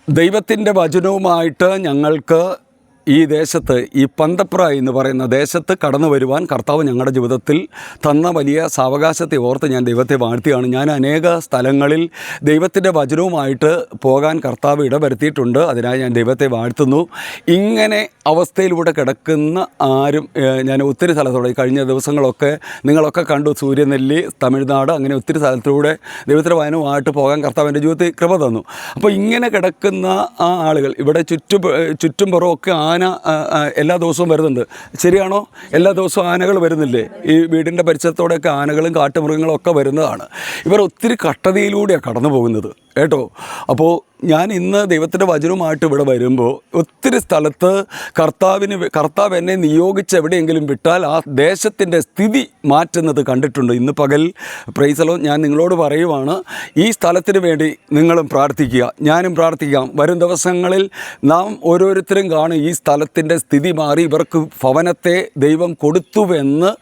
ദൈവത്തിൻ്റെ വചനവുമായിട്ട് ഞങ്ങൾക്ക് ഈ ദേശത്ത്, ഈ പന്തപ്ര എന്ന് പറയുന്ന ദേശത്ത് കടന്നു വരുവാൻ കർത്താവ് ഞങ്ങളുടെ ജീവിതത്തിൽ തന്ന വലിയ സാവകാശത്തെ ഓർത്ത് ഞാൻ ദൈവത്തെ വാഴ്ത്തിയാണ്. ഞാൻ അനേക സ്ഥലങ്ങളിൽ ദൈവത്തിൻ്റെ വചനവുമായിട്ട് പോകാൻ കർത്താവ് ഇടവരുത്തിയിട്ടുണ്ട്. അതിനായി ഞാൻ ദൈവത്തെ വാഴ്ത്തുന്നു. ഇങ്ങനെ അവസ്ഥയിലൂടെ കിടക്കുന്ന ആരും ഞാൻ ഒത്തിരി സ്ഥലത്തൂടെ കഴിഞ്ഞ ദിവസങ്ങളൊക്കെ നിങ്ങളൊക്കെ കണ്ടു. സൂര്യനെല്ലി, തമിഴ്നാട്, അങ്ങനെ ഒത്തിരി സ്ഥലത്തിലൂടെ ദൈവത്തിൻ്റെ വചനവുമായിട്ട് പോകാൻ കർത്താവ് എൻ്റെ ജീവിതത്തിൽ കൃപ തന്നു. അപ്പോൾ ഇങ്ങനെ കിടക്കുന്ന ആ ആളുകൾ ഇവിടെ ചുറ്റുംപുറമൊക്കെ എല്ലാ ദിവസവും വരുന്നുണ്ട്. ശരിയാണോ? എല്ലാ ദിവസവും ആനകൾ വരുന്നില്ലേ? ഈ വീടിൻ്റെ പരിസരത്തോടെയൊക്കെ ആനകളും കാട്ടുമൃഗങ്ങളും ഒക്കെ വരുന്നതാണ്. ഇവർ ഒത്തിരി കഷ്ടതയിലൂടെയാണ് കടന്നു പോകുന്നത് കേട്ടോ. അപ്പോൾ ഞാൻ ഇന്ന് ദൈവത്തിൻ്റെ വചനവുമായിട്ട് ഇവിടെ വരുമ്പോൾ ഒത്തിരി സ്ഥലത്ത് കർത്താവ് എന്നെ നിയോഗിച്ച് എവിടെയെങ്കിലും വിട്ടാൽ ആ ദേശത്തിൻ്റെ സ്ഥിതി മാറ്റുന്നത് കണ്ടിട്ടുണ്ട്. ഇന്ന് പകൽ പ്രൈസ് ദി ലോർഡ് ഞാൻ നിങ്ങളോട് പറയുവാണ്, ഈ സ്ഥലത്തിന് വേണ്ടി നിങ്ങളും പ്രാർത്ഥിക്കുക, ഞാനും പ്രാർത്ഥിക്കാം. വരും ദിവസങ്ങളിൽ നാം ഓരോരുത്തരും കാണും ഈ സ്ഥലത്തിൻ്റെ സ്ഥിതി മാറി ഇവർക്ക് ഭവനത്തെ ദൈവം കൊടുത്തുവെന്ന്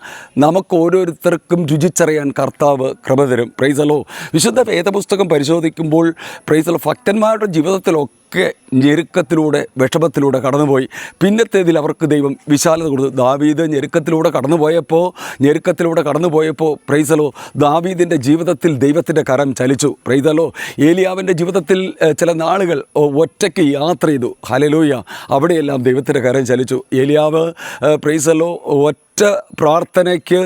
നമുക്ക് ഓരോരുത്തർക്കും രുചിച്ചറിയാൻ കർത്താവ് കൃപ തരും. Price the Lord. വിശുദ്ധ വേദപുസ്തകം പരിശോധിക്കുമ്പോൾ പ്രൈസ് ദി ലോർഡ് ഭക്തന്മാരുടെ ജീവിതത്തിലൊക്കെ ഞെരുക്കത്തിലൂടെ, വിഷമത്തിലൂടെ കടന്നുപോയി. പിന്നത്തേതിൽ അവർക്ക് ദൈവം വിശാലത കൊടുത്തു. ദാവീദ് ഞെരുക്കത്തിലൂടെ കടന്നു പോയപ്പോൾ പ്രൈസ് ദി ലോർഡ് ദാവീദിൻ്റെ ജീവിതത്തിൽ ദൈവത്തിൻ്റെ കരം ചലിച്ചു. Praise the Lord. ഏലിയാവിൻ്റെ ജീവിതത്തിൽ ചില നാളുകൾ ഒറ്റയ്ക്ക് യാത്ര ചെയ്തു. ഹല്ലേലൂയ. അവിടെയെല്ലാം ദൈവത്തിൻ്റെ കരം ചലിച്ചു. ഏലിയാവ് പ്രൈസ് ദി ലോർഡ് പ്രാർത്ഥനയ്ക്ക്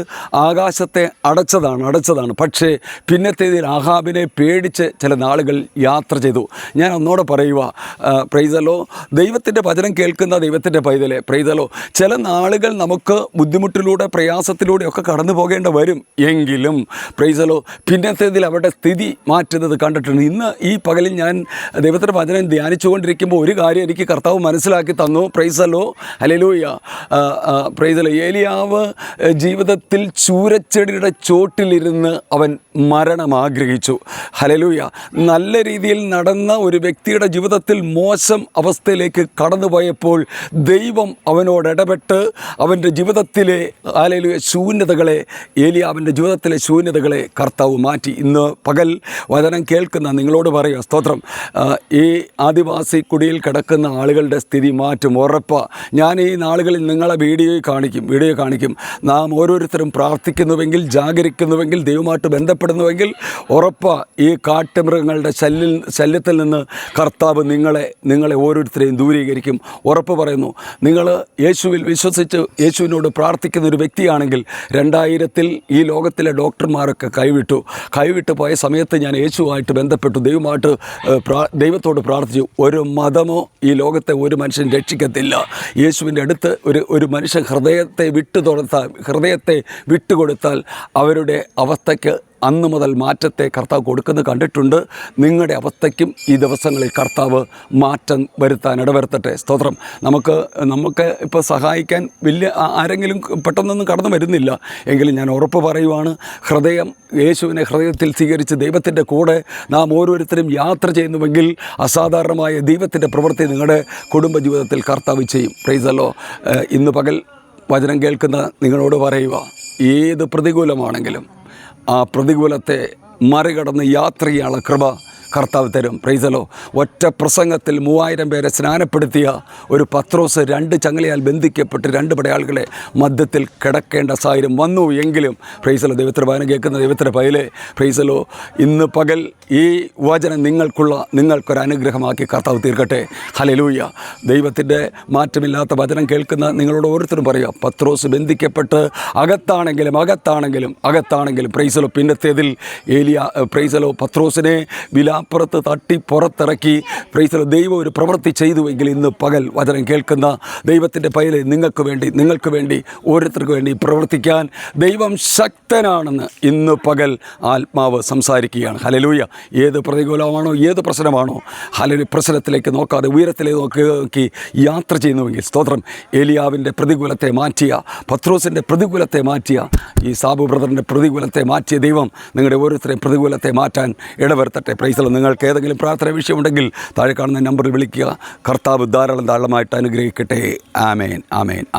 ആകാശത്തെ അടച്ചതാണ്. പക്ഷേ പിന്നത്തേതിൽ ആഹാബിനെ പേടിച്ച് ചില നാളുകൾ യാത്ര ചെയ്തു. ഞാൻ ഒന്നോടെ പറയുക, പ്രൈസ് ദി ലോർഡ്. ദൈവത്തിൻ്റെ വചനം കേൾക്കുന്ന ദൈവത്തിൻ്റെ പൈതലെ, പ്രൈസ് ദി ലോർഡ്, ചില നാളുകൾ നമുക്ക് ബുദ്ധിമുട്ടിലൂടെ, പ്രയാസത്തിലൂടെ ഒക്കെ കടന്നു പോകേണ്ട വരും. എങ്കിലും പ്രൈസ് ദി ലോർഡ് പിന്നത്തേതിൽ അവരുടെ സ്ഥിതി മാറ്റുന്നത് കണ്ടിട്ടുണ്ട്. ഇന്ന് ഈ പകലിൽ ഞാൻ ദൈവത്തിൻ്റെ വചനം ധ്യാനിച്ചുകൊണ്ടിരിക്കുമ്പോൾ ഒരു കാര്യം എനിക്ക് കർത്താവ് മനസ്സിലാക്കി തന്നു. Price the Lord. Hallelujah. Price the Lord. ഏലിയാവ് ജീവിതത്തിൽ ചൂരച്ചെടിയുടെ ചോട്ടിലിരുന്ന് അവൻ മരണം ആഗ്രഹിച്ചു. ഹല്ലേലൂയ. നല്ല രീതിയിൽ നടന്ന ഒരു വ്യക്തിയുടെ ജീവിതത്തിൽ മോശം അവസ്ഥയിലേക്ക് കടന്നുപോയപ്പോൾ ദൈവം അവനോട് ഇടപെട്ട് അവൻ്റെ ജീവിതത്തിലെ ഹല്ലേലൂയ ശൂന്യതകളെ, ഏലിയാവിൻ്റെ ജീവിതത്തിലെ ശൂന്യതകളെ കർത്താവ് മാറ്റി. ഇന്ന് പകൽ വചനം കേൾക്കുന്ന നിങ്ങളോട് പറയുക, സ്തോത്രം, ഈ ആദിവാസി കുടിയിൽ കിടക്കുന്ന ആളുകളുടെ സ്ഥിതി മാറ്റും, ഉറപ്പാണ്. ഞാൻ ഈ നാളുകളിൽ നിങ്ങളെ വീഡിയോ കാണിക്കും. നാം ഓരോരുത്തരും പ്രാർത്ഥിക്കുന്നുവെങ്കിൽ, ജാഗരിക്കുന്നുവെങ്കിൽ, ദൈവമായിട്ട് ബന്ധപ്പെടുന്നുവെങ്കിൽ ഉറപ്പാണ് ഈ കാട്ടുമൃഗങ്ങളുടെ ശല്യത്തിൽ നിന്ന് കർത്താവ് നിങ്ങളെ ഓരോരുത്തരെയും ദൂരീകരിക്കും. ഉറപ്പ് പറയുന്നു. നിങ്ങൾ യേശുവിൽ വിശ്വസിച്ച് യേശുവിനോട് പ്രാർത്ഥിക്കുന്ന ഒരു വ്യക്തിയാണെങ്കിൽ 2000-ൽ ഈ ലോകത്തിലെ ഡോക്ടർമാരൊക്കെ കൈവിട്ട് പോയ സമയത്ത് ഞാൻ യേശുവായിട്ട് ബന്ധപ്പെട്ടു, ദൈവത്തോട് പ്രാർത്ഥിച്ചു. ഒരു മതമോ ഈ ലോകത്തെ ഒരു മനുഷ്യൻ രക്ഷിക്കത്തില്ല. യേശുവിൻ്റെ അടുത്ത് ഒരു മനുഷ്യൻ ഹൃദയത്തെ വിട്ടുകൊടുത്താൽ അവരുടെ അവസ്ഥയ്ക്ക് അന്ന് മുതൽ മാറ്റത്തെ കർത്താവ് കൊടുക്കുന്നത് കണ്ടിട്ടുണ്ട്. നിങ്ങളുടെ അവസ്ഥയ്ക്കും ഈ ദിവസങ്ങളിൽ കർത്താവ് മാറ്റം വരുത്താൻ ഇടവരുത്തട്ടെ. സ്തോത്രം. നമുക്ക് ഇപ്പോൾ സഹായിക്കാൻ വലിയ ആരെങ്കിലും പെട്ടെന്നൊന്നും കടന്നു വരുന്നില്ല. എങ്കിലും ഞാൻ ഉറപ്പ് പറയുവാണ്, യേശുവിനെ ഹൃദയത്തിൽ സ്വീകരിച്ച് ദൈവത്തിൻ്റെ കൂടെ നാം ഓരോരുത്തരും യാത്ര ചെയ്യുന്നുവെങ്കിൽ അസാധാരണമായ ദൈവത്തിൻ്റെ പ്രവൃത്തി നിങ്ങളുടെ കുടുംബജീവിതത്തിൽ കർത്താവ് ചെയ്യും. Price the Lord. ഇന്ന് പകൽ വചനം കേൾക്കുന്ന നിങ്ങളോട് പറയുക, ഏത് പ്രതികൂലമാണെങ്കിലും ആ പ്രതികൂലത്തെ മറികടന്ന് യാത്ര ചെയ്യാനുള്ള കൃപ കർത്താവ് തരും. Price the Lord. ഒറ്റ പ്രസംഗത്തിൽ 3000 പേരെ സ്നാനപ്പെടുത്തിയ ഒരു പത്രോസ് 2 ചങ്ങലയാൽ ബന്ധിക്കപ്പെട്ട് 2 പടയാളികളെ മധ്യത്തിൽ കിടക്കേണ്ട സാഹചര്യം വന്നു. എങ്കിലും പ്രൈസ് ദി ലോർഡ്, ദൈവത്തിൻ്റെ വചനം കേൾക്കുന്ന ദൈവത്തിൻ്റെ പൈതലേ, പ്രൈസ് ദി ലോർഡ്, ഇന്ന് പകൽ ഈ വചനം നിങ്ങൾക്കൊരു അനുഗ്രഹമാക്കി കർത്താവ് തീർക്കട്ടെ. ഹല്ലേലൂയ. ദൈവത്തിൻ്റെ മാറ്റമില്ലാത്ത വചനം കേൾക്കുന്ന നിങ്ങളോട് ഓരോരുത്തരും പറയുക, പത്രോസ് ബന്ധിക്കപ്പെട്ട് അകത്താണെങ്കിലും പ്രൈസ് ദി ലോർഡ് പിന്നത്തേതിൽ പ്രൈസ് ദി ലോർഡ് പത്രോസിനെ അപ്പുറത്ത് തട്ടി പുറത്തിറക്കി. Price the Lord. ദൈവം ഒരു പ്രവൃത്തി ചെയ്തുവെങ്കിൽ ഇന്ന് പകൽ വചനം കേൾക്കുന്ന ദൈവത്തിൻ്റെ പൈതലേ, നിങ്ങൾക്ക് വേണ്ടി ഓരോരുത്തർക്ക് വേണ്ടി പ്രവർത്തിക്കാൻ ദൈവം ശക്തനാണെന്ന് ഇന്ന് പകൽ ആത്മാവ് സംസാരിക്കുകയാണ്. ഹല്ലേലൂയ. ഏത് പ്രതികൂലമാണോ, ഏത് പ്രശ്നമാണോ, ഹല്ലേലൂയ, പ്രശ്നത്തിലേക്ക് നോക്കാതെ ഉയരത്തിലേക്ക് നോക്കി യാത്ര ചെയ്യുന്നുവെങ്കിൽ, സ്തോത്രം, ഏലിയാവിൻ്റെ പ്രതികൂലത്തെ മാറ്റിയ, പത്രോസിൻ്റെ പ്രതികൂലത്തെ മാറ്റിയ, ഈ സാബു ബ്രദറിൻ്റെ പ്രതികൂലത്തെ മാറ്റിയ ദൈവം നിങ്ങളുടെ ഓരോരുത്തരെയും പ്രതികൂലത്തെ മാറ്റാൻ ഇടവരുത്തട്ടെ. Price the Lord. നിങ്ങൾക്ക് ഏതെങ്കിലും പ്രാർത്ഥന വിഷയമുണ്ടെങ്കിൽ താഴെ കാണുന്ന നമ്പറിൽ വിളിക്കുക. കർത്താവ് ധാരാളമായിട്ട് അനുഗ്രഹിക്കട്ടെ. ആമേൻ.